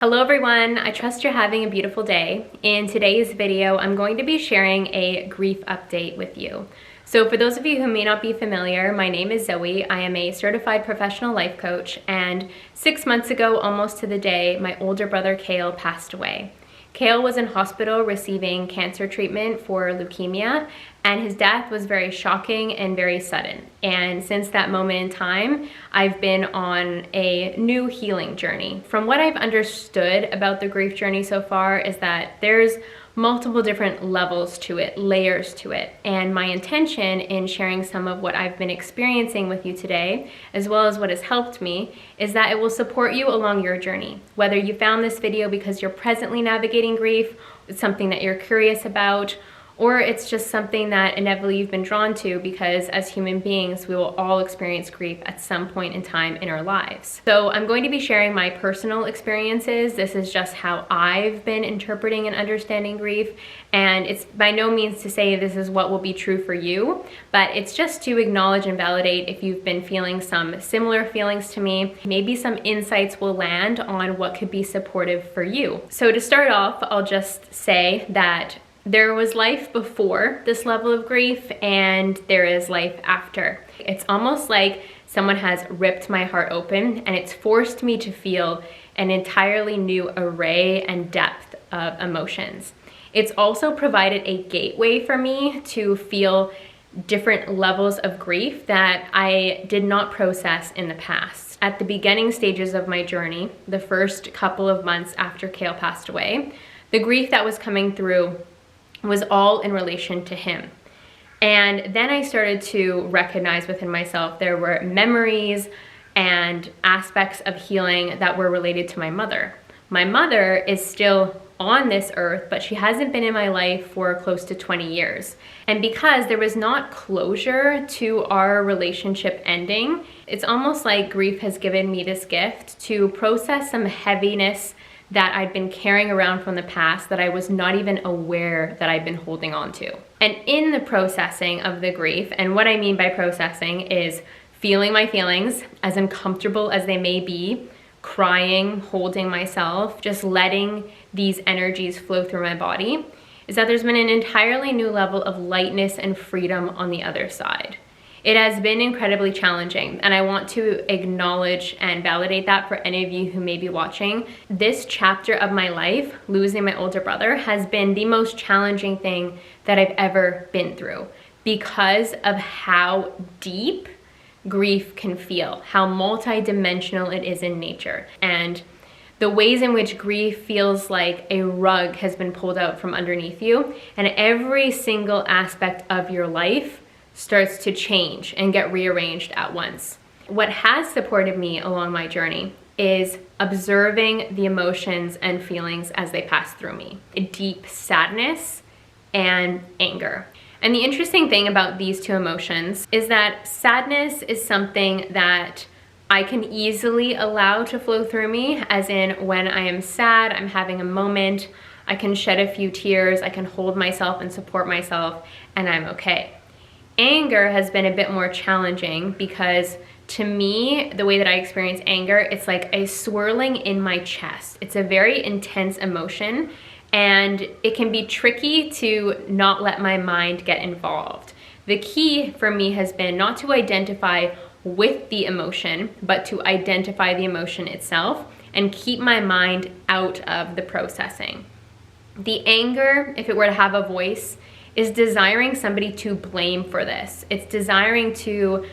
Hello everyone, I trust you're having a beautiful day. In today's video, I'm going to be sharing a grief update with you. So for those of you who may not be familiar, my name is Zoey. I am a certified professional life coach, and 6 months ago, almost to the day, my older brother Kale passed away. Kale was in hospital receiving cancer treatment for leukemia, and his death was very shocking and very sudden. And since that moment in time, I've been on a new healing journey. From what I've understood about the grief journey so far is that there's multiple different levels to it, layers to it. And my intention in sharing some of what I've been experiencing with you today, as well as what has helped me, is that it will support you along your journey. Whether you found this video because you're presently navigating grief, it's something that you're curious about, or it's just something that inevitably you've been drawn to because as human beings, we will all experience grief at some point in time in our lives. So I'm going to be sharing my personal experiences. This is just how I've been interpreting and understanding grief. And it's by no means to say this is what will be true for you, but it's just to acknowledge and validate if you've been feeling some similar feelings to me. Maybe some insights will land on what could be supportive for you. So to start off, I'll just say that there was life before this level of grief and there is life after. It's almost like someone has ripped my heart open and it's forced me to feel an entirely new array and depth of emotions. It's also provided a gateway for me to feel different levels of grief that I did not process in the past. At the beginning stages of my journey, the first couple of months after Kale passed away, the grief that was coming through was all in relation to him. And then I started to recognize within myself there were memories and aspects of healing that were related to my mother. My mother is still on this earth, but she hasn't been in my life for close to 20 years. And because there was not closure to our relationship ending, it's almost like grief has given me this gift to process some heaviness that I'd been carrying around from the past that I was not even aware that I'd been holding on to. And in the processing of the grief, and what I mean by processing is feeling my feelings, as uncomfortable as they may be, crying, holding myself, just letting these energies flow through my body, is that there's been an entirely new level of lightness and freedom on the other side. It has been incredibly challenging, and I want to acknowledge and validate that for any of you who may be watching. This chapter of my life, losing my older brother, has been the most challenging thing that I've ever been through because of how deep grief can feel, how multidimensional it is in nature, and the ways in which grief feels like a rug has been pulled out from underneath you, and every single aspect of your life starts to change and get rearranged at once. What has supported me along my journey is observing the emotions and feelings as they pass through me. A deep sadness and anger. And the interesting thing about these two emotions is that sadness is something that I can easily allow to flow through me, as in when I am sad, I'm having a moment, I can shed a few tears, I can hold myself and support myself, and I'm okay. Anger has been a bit more challenging because to me, the way that I experience anger, it's like a swirling in my chest. It's a very intense emotion and it can be tricky to not let my mind get involved. The key for me has been not to identify with the emotion, but to identify the emotion itself and keep my mind out of the processing. The anger, if it were to have a voice, is desiring somebody to blame for this. It's desiring to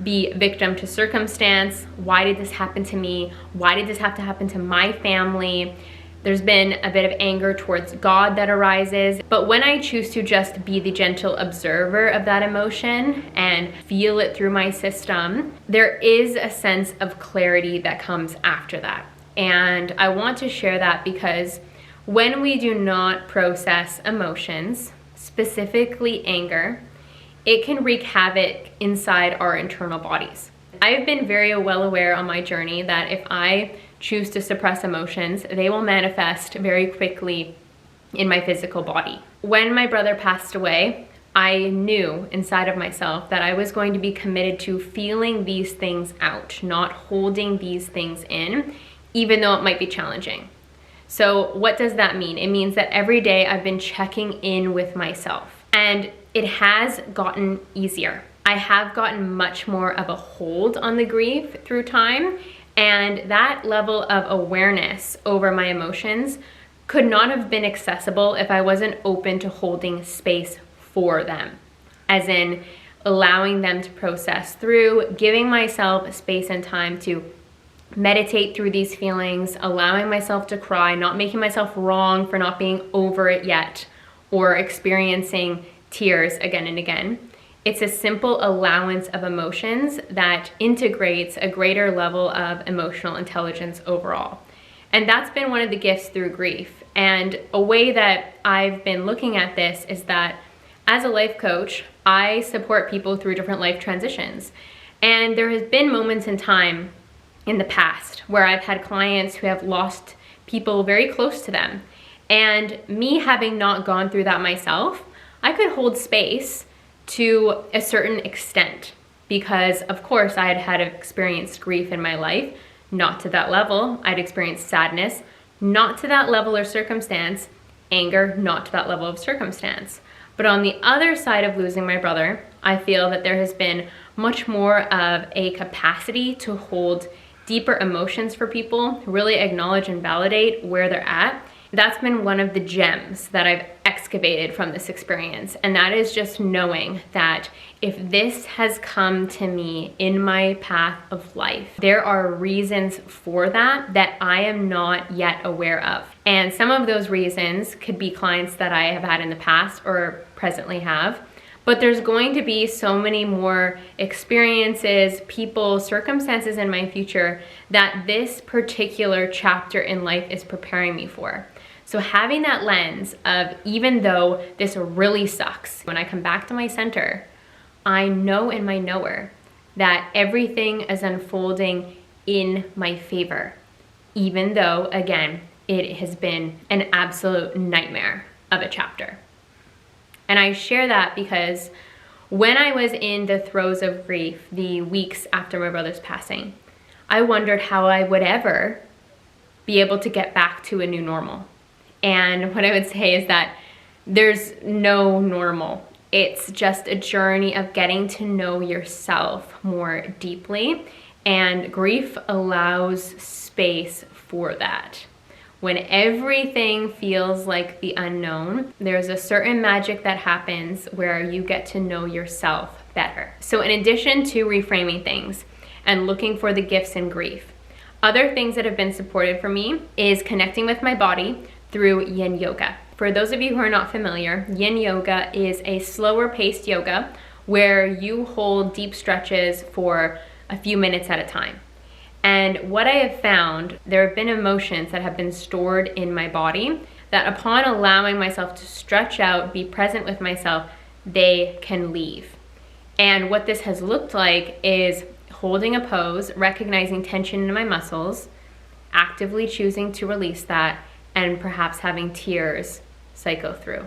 be victim to circumstance. Why did this happen to me? Why did this have to happen to my family? There's been a bit of anger towards God that arises. But when I choose to just be the gentle observer of that emotion and feel it through my system, there is a sense of clarity that comes after that. And I want to share that because when we do not process emotions, specifically anger, it can wreak havoc inside our internal bodies. I've been very well aware on my journey that if I choose to suppress emotions, they will manifest very quickly in my physical body. When my brother passed away, I knew inside of myself that I was going to be committed to feeling these things out, not holding these things in, even though it might be challenging. So what does that mean? It means that every day I've been checking in with myself, and it has gotten easier. I have gotten much more of a hold on the grief through time, and that level of awareness over my emotions could not have been accessible if I wasn't open to holding space for them, as in allowing them to process through, giving myself space and time to meditate through these feelings, allowing myself to cry, not making myself wrong for not being over it yet or experiencing tears again and again. It's a simple allowance of emotions that integrates a greater level of emotional intelligence overall. And that's been one of the gifts through grief. And a way that I've been looking at this is that as a life coach, I support people through different life transitions. And there has been moments in time in the past where I've had clients who have lost people very close to them. And me having not gone through that myself, I could hold space to a certain extent because, of course, I had experienced grief in my life, not to that level. I'd experienced sadness, not to that level or circumstance, anger, not to that level of circumstance. But on the other side of losing my brother, I feel that there has been much more of a capacity to hold deeper emotions for people, really acknowledge and validate where they're at. That's been one of the gems that I've excavated from this experience. And that is just knowing that if this has come to me in my path of life, there are reasons for that I am not yet aware of. And some of those reasons could be clients that I have had in the past or presently have. But there's going to be so many more experiences, people, circumstances in my future that this particular chapter in life is preparing me for. So having that lens of, even though this really sucks, when I come back to my center, I know in my knower that everything is unfolding in my favor, even though, again, it has been an absolute nightmare of a chapter. And I share that because when I was in the throes of grief, the weeks after my brother's passing, I wondered how I would ever be able to get back to a new normal. And what I would say is that there's no normal. It's just a journey of getting to know yourself more deeply, and grief allows space for that. When everything feels like the unknown, there's a certain magic that happens where you get to know yourself better. So in addition to reframing things and looking for the gifts in grief, other things that have been supportive for me is connecting with my body through yin yoga. For those of you who are not familiar, yin yoga is a slower paced yoga where you hold deep stretches for a few minutes at a time. And what I have found, there have been emotions that have been stored in my body that upon allowing myself to stretch out, be present with myself, they can leave. And what this has looked like is holding a pose, recognizing tension in my muscles, actively choosing to release that, and perhaps having tears cycle through.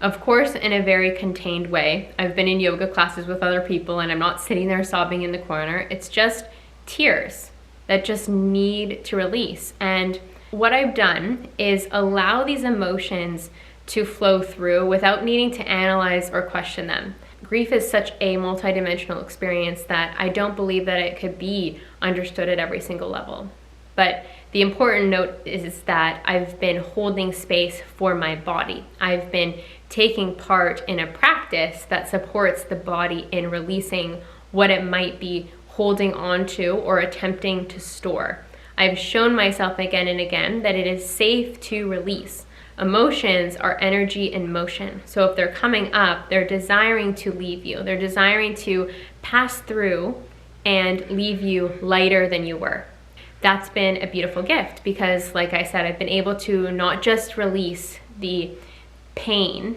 Of course, in a very contained way. I've been in yoga classes with other people and I'm not sitting there sobbing in the corner. It's just tears that just need to release. And what I've done is allow these emotions to flow through without needing to analyze or question them. Grief is such a multidimensional experience that I don't believe that it could be understood at every single level. But the important note is that I've been holding space for my body. I've been taking part in a practice that supports the body in releasing what it might be holding on to or attempting to store. I've shown myself again and again that it is safe to release. Emotions are energy in motion. So if they're coming up, they're desiring to leave you. They're desiring to pass through and leave you lighter than you were. That's been a beautiful gift because, like I said, I've been able to not just release the pain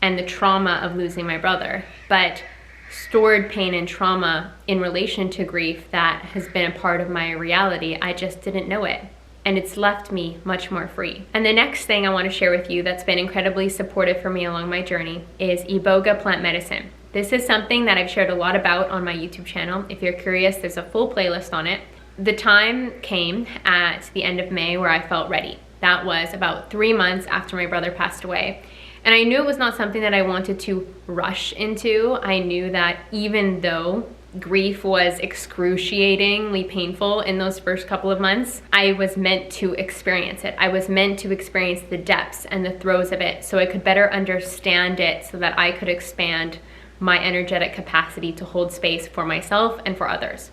and the trauma of losing my brother, but stored pain and trauma in relation to grief that has been a part of my reality. I just didn't know it. And it's left me much more free. And the next thing I want to share with you that's been incredibly supportive for me along my journey is Iboga plant medicine. This is something that I've shared a lot about on my YouTube channel. If you're curious, there's a full playlist on it. The time came at the end of May where I felt ready. That was about 3 months after my brother passed away. And I knew it was not something that I wanted to rush into. I knew that even though grief was excruciatingly painful in those first couple of months, I was meant to experience it. I was meant to experience the depths and the throes of it so I could better understand it, so that I could expand my energetic capacity to hold space for myself and for others.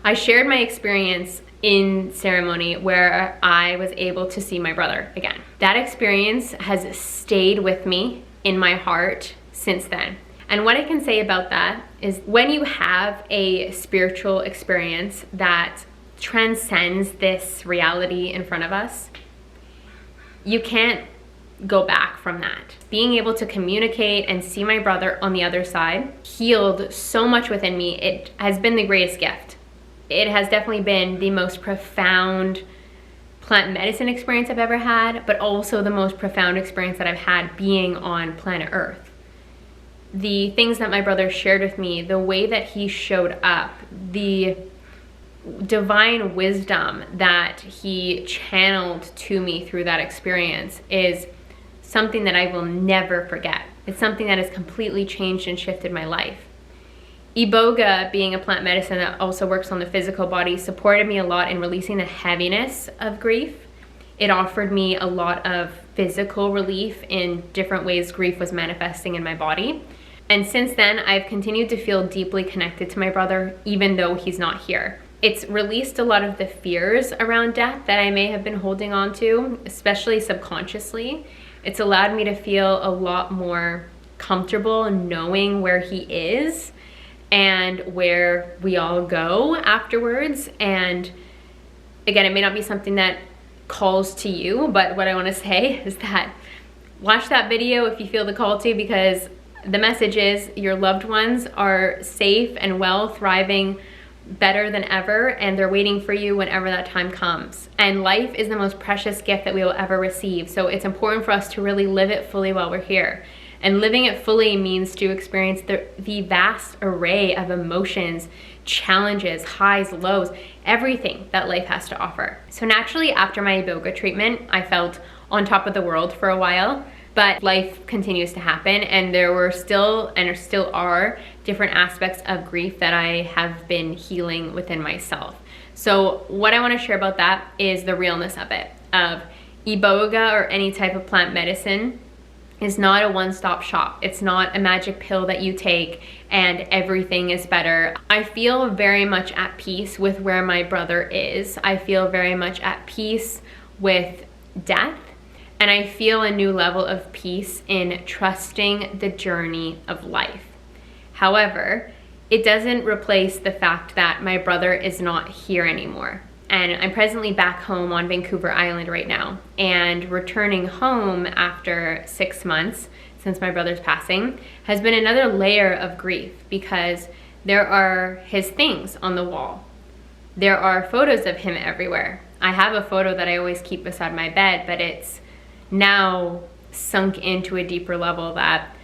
I shared my experience in ceremony where I was able to see my brother again. That experience has stayed with me in my heart since then. And what I can say about that is, when you have a spiritual experience that transcends this reality in front of us, you can't go back from that. Being able to communicate and see my brother on the other side healed so much within me. It has been the greatest gift. It has definitely been the most profound plant medicine experience I've ever had, but also the most profound experience that I've had being on planet Earth. The things that my brother shared with me, the way that he showed up, the divine wisdom that he channeled to me through that experience is something that I will never forget. It's something that has completely changed and shifted my life. Iboga, being a plant medicine that also works on the physical body, supported me a lot in releasing the heaviness of grief. It offered me a lot of physical relief in different ways grief was manifesting in my body. And since then, I've continued to feel deeply connected to my brother, even though he's not here. It's released a lot of the fears around death that I may have been holding on to, especially subconsciously. It's allowed me to feel a lot more comfortable knowing where he is and where we all go afterwards. And again, it may not be something that calls to you, but what I want to say is that watch that video if you feel the call to, because the message is your loved ones are safe and well, thriving better than ever, and they're waiting for you whenever that time comes. And life is the most precious gift that we will ever receive. So it's important for us to really live it fully while we're here. And living it fully means to experience the vast array of emotions, challenges, highs, lows, everything that life has to offer. So naturally, after my Iboga treatment, I felt on top of the world for a while, but life continues to happen, and there were still and still are different aspects of grief that I have been healing within myself. So what I want to share about that is the realness of it, of Iboga or any type of plant medicine is not a one-stop shop. It's not a magic pill that you take and everything is better. I feel very much at peace with where my brother is. I feel very much at peace with death, and I feel a new level of peace in trusting the journey of life. However, it doesn't replace the fact that my brother is not here anymore. And I'm presently back home on Vancouver Island right now, and returning home after 6 months since my brother's passing has been another layer of grief, because there are his things on the wall. There are photos of him everywhere. I have a photo that I always keep beside my bed, but it's now sunk into a deeper level that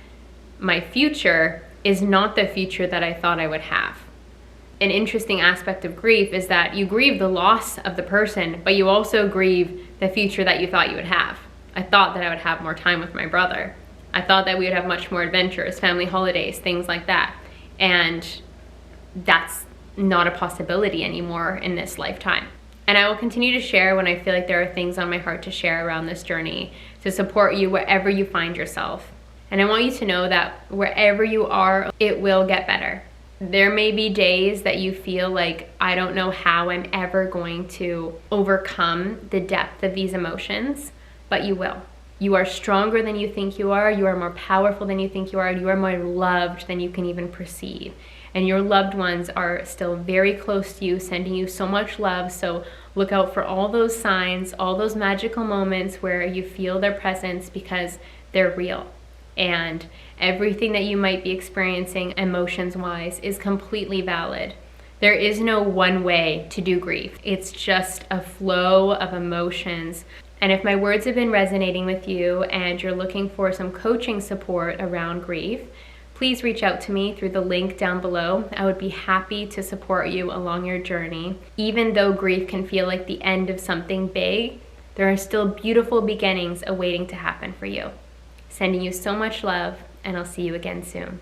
my future is not the future that I thought I would have. An interesting aspect of grief is that you grieve the loss of the person, but you also grieve the future that you thought you would have. I thought that I would have more time with my brother. I thought that we would have much more adventures, family holidays, things like that. And that's not a possibility anymore in this lifetime. And I will continue to share when I feel like there are things on my heart to share around this journey to support you wherever you find yourself. And I want you to know that wherever you are, it will get better. There may be days that you feel like, I don't know how I'm ever going to overcome the depth of these emotions, but you will. You are stronger than you think you are. You are more powerful than you think you are. You are more loved than you can even perceive. And your loved ones are still very close to you, sending you so much love. So look out for all those signs, all those magical moments where you feel their presence, because they're real. And everything that you might be experiencing emotions-wise is completely valid. There is no one way to do grief. It's just a flow of emotions. And if my words have been resonating with you and you're looking for some coaching support around grief, please reach out to me through the link down below. I would be happy to support you along your journey. Even though grief can feel like the end of something big, There are still beautiful beginnings awaiting to happen for you. Sending you so much love, and I'll see you again soon.